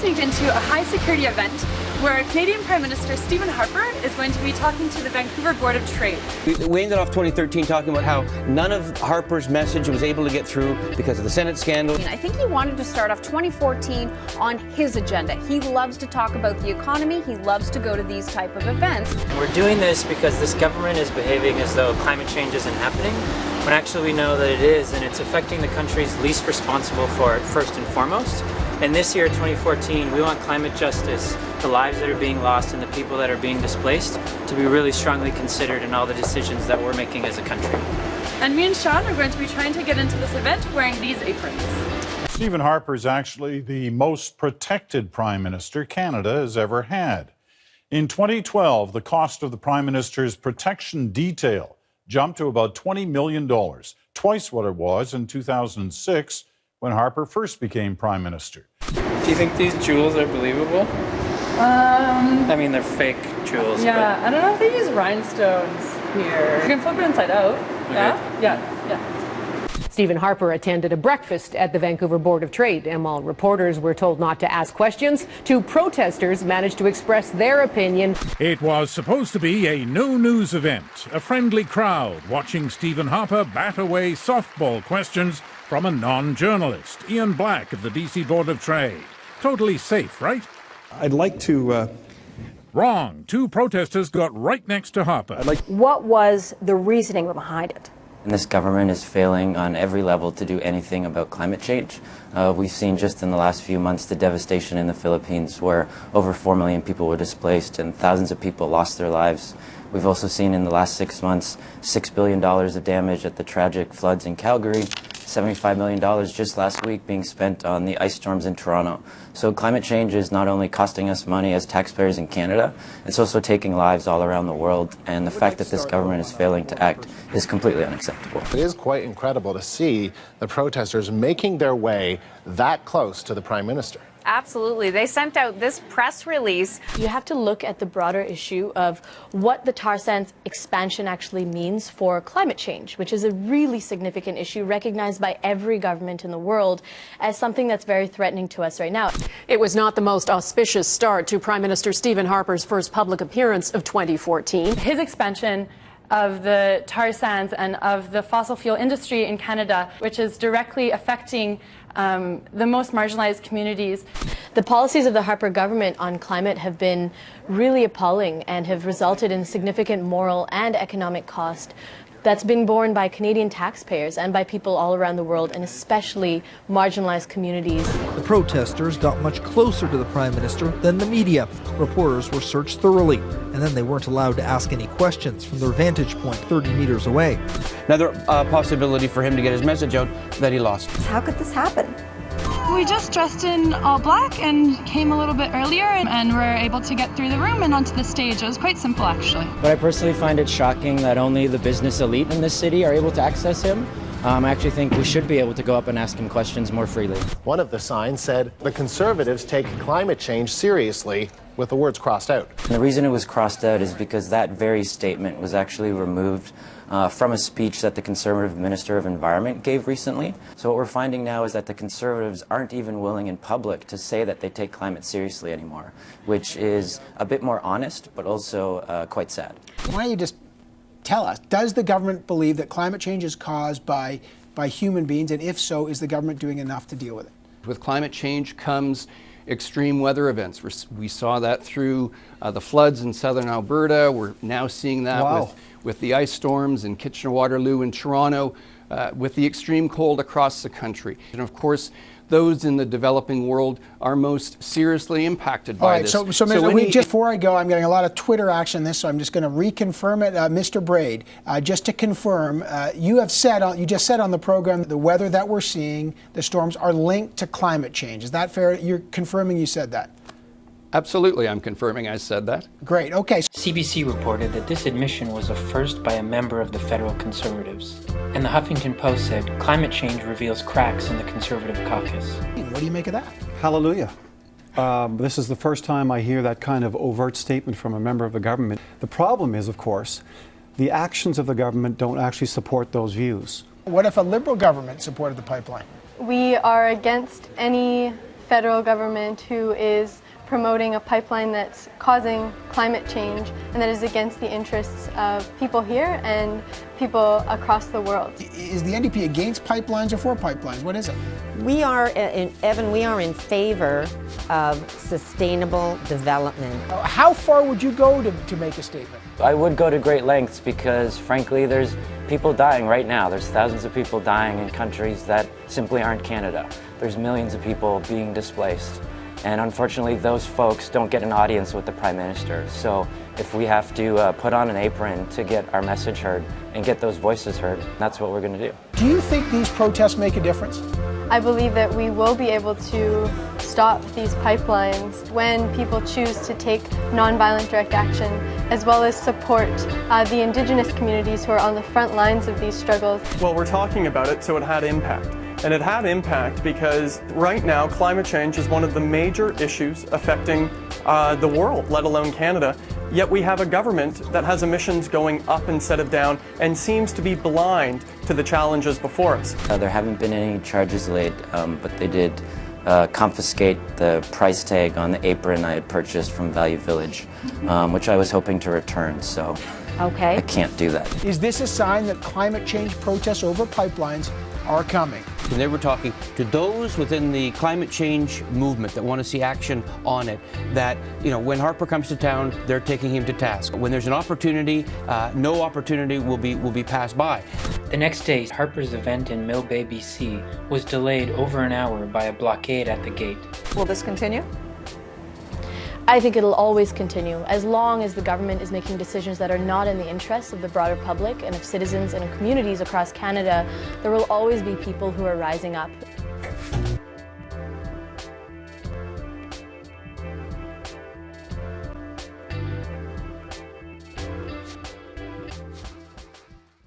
sneak into a high-security event where Canadian Prime Minister Stephen Harper is going to be talking to the Vancouver Board of Trade. We ended off 2013 talking about how none of Harper's message was able to get through because of the Senate scandal. I think he wanted to start off 2014 on his agenda. He loves to talk about the economy. He loves to go to these type of events. We're doing this because this government is behaving as though climate change isn't happening, when actually we know that it is, and it's affecting the countries least responsible for it first and foremost. And this year, 2014, we want climate justice, the lives that are being lost and the people that are being displaced, to be really strongly considered in all the decisions that we're making as a country. And me and Sean are going to be trying to get into this event wearing these aprons. Stephen Harper is actually the most protected Prime Minister Canada has ever had. In 2012, the cost of the Prime Minister's protection detail jumped to about $20 million, twice what it was in 2006 when Harper first became Prime Minister. Do you think these jewels are believable? I mean, they're fake jewels. Yeah, I don't know if they use rhinestones here. You can flip it inside out. Okay. Yeah. Stephen Harper attended a breakfast at the Vancouver Board of Trade, and while reporters were told not to ask questions, two protesters managed to express their opinion. It was supposed to be a no-news event, a friendly crowd watching Stephen Harper bat away softball questions from a non-journalist, Ian Black of the BC Board of Trade. Totally safe, right? I'd like to... Wrong. Two protesters got right next to Harper. What was the reasoning behind it? And this government is failing on every level to do anything about climate change. We've seen just in the last few months the devastation in the Philippines, where over 4 million people were displaced and thousands of people lost their lives. We've also seen in the last 6 months $6 billion of damage at the tragic floods in Calgary, $75 million just last week being spent on the ice storms in Toronto. So climate change is not only costing us money as taxpayers in Canada, it's also taking lives all around the world, and the fact that this government is failing to act is completely unacceptable. It is quite incredible to see the protesters making their way that close to the Prime Minister. Absolutely. They sent out this press release. You have to look at the broader issue of what the tar sands expansion actually means for climate change, which is a really significant issue recognized by every government in the world as something that's very threatening to us right now. It was not the most auspicious start to Prime Minister Stephen Harper's first public appearance of 2014. His expansion of the tar sands and of the fossil fuel industry in Canada, which is directly affecting the most marginalized communities. The policies of the Harper government on climate have been really appalling and have resulted in significant moral and economic cost that's been borne by Canadian taxpayers and by people all around the world, and especially marginalized communities. The protesters got much closer to the Prime Minister than the media. Reporters were searched thoroughly, and then they weren't allowed to ask any questions from their vantage point 30 meters away. Another possibility for him to get his message out that he lost. How could this happen? We just dressed in all black and came a little bit earlier and were able to get through the room and onto the stage. It was quite simple, actually. But I personally find it shocking that only the business elite in this city are able to access him. I actually think we should be able to go up and ask him questions more freely. One of the signs said the Conservatives take climate change seriously, with the words crossed out. And the reason it was crossed out is because that very statement was actually removed from a speech that the Conservative Minister of Environment gave recently. So what we're finding now is that the Conservatives aren't even willing in public to say that they take climate seriously anymore, which is a bit more honest, but also quite sad. Why don't you just tell us, does the government believe that climate change is caused by human beings, and if so, is the government doing enough to deal with it? With climate change comes extreme weather events. We saw that through the floods in southern Alberta. We're now seeing that with the ice storms in Kitchener-Waterloo and Toronto, with the extreme cold across the country. And of course, those in the developing world are most seriously impacted by this. So just before I go, I'm getting a lot of Twitter action on this, so I'm just going to reconfirm it. Mr. Braid, just to confirm, you just said on the program the weather that we're seeing, the storms, are linked to climate change. Is that fair? You're confirming you said that? Absolutely, I'm confirming I said that. Great, okay. CBC reported that this admission was a first by a member of the federal Conservatives. And the Huffington Post said climate change reveals cracks in the Conservative caucus. What do you make of that? Hallelujah. This is the first time I hear that kind of overt statement from a member of the government. The problem is, of course, the actions of the government don't actually support those views. What if a Liberal government supported the pipeline? We are against any federal government who is promoting a pipeline that's causing climate change and that is against the interests of people here and people across the world. Is the NDP against pipelines or for pipelines? What is it? We are, Evan, we are in favor of sustainable development. How far would you go to make a statement? I would go to great lengths because, frankly, there's people dying right now. There's thousands of people dying in countries that simply aren't Canada. There's millions of people being displaced. And unfortunately, those folks don't get an audience with the Prime Minister. So if we have to put on an apron to get our message heard and get those voices heard, that's what we're going to do. Do you think these protests make a difference? I believe that we will be able to stop these pipelines when people choose to take nonviolent direct action, as well as support the Indigenous communities who are on the front lines of these struggles. Well, we're talking about it, so it had impact. And it had impact because right now climate change is one of the major issues affecting the world, let alone Canada. Yet we have a government that has emissions going up instead of down and seems to be blind to the challenges before us. There haven't been any charges laid, but they did confiscate the price tag on the apron I had purchased from Value Village, which I was hoping to return, so I can't do that. Is this a sign that climate change protests over pipelines are coming? And they were talking to those within the climate change movement that want to see action on it, that, you know, when Harper comes to town, they're taking him to task. When there's an opportunity, no opportunity will be passed by. The next day, Harper's event in Mill Bay, BC was delayed over an hour by a blockade at the gate. Will this continue? I think it'll always continue, as long as the government is making decisions that are not in the interests of the broader public and of citizens and communities across Canada. There will always be people who are rising up.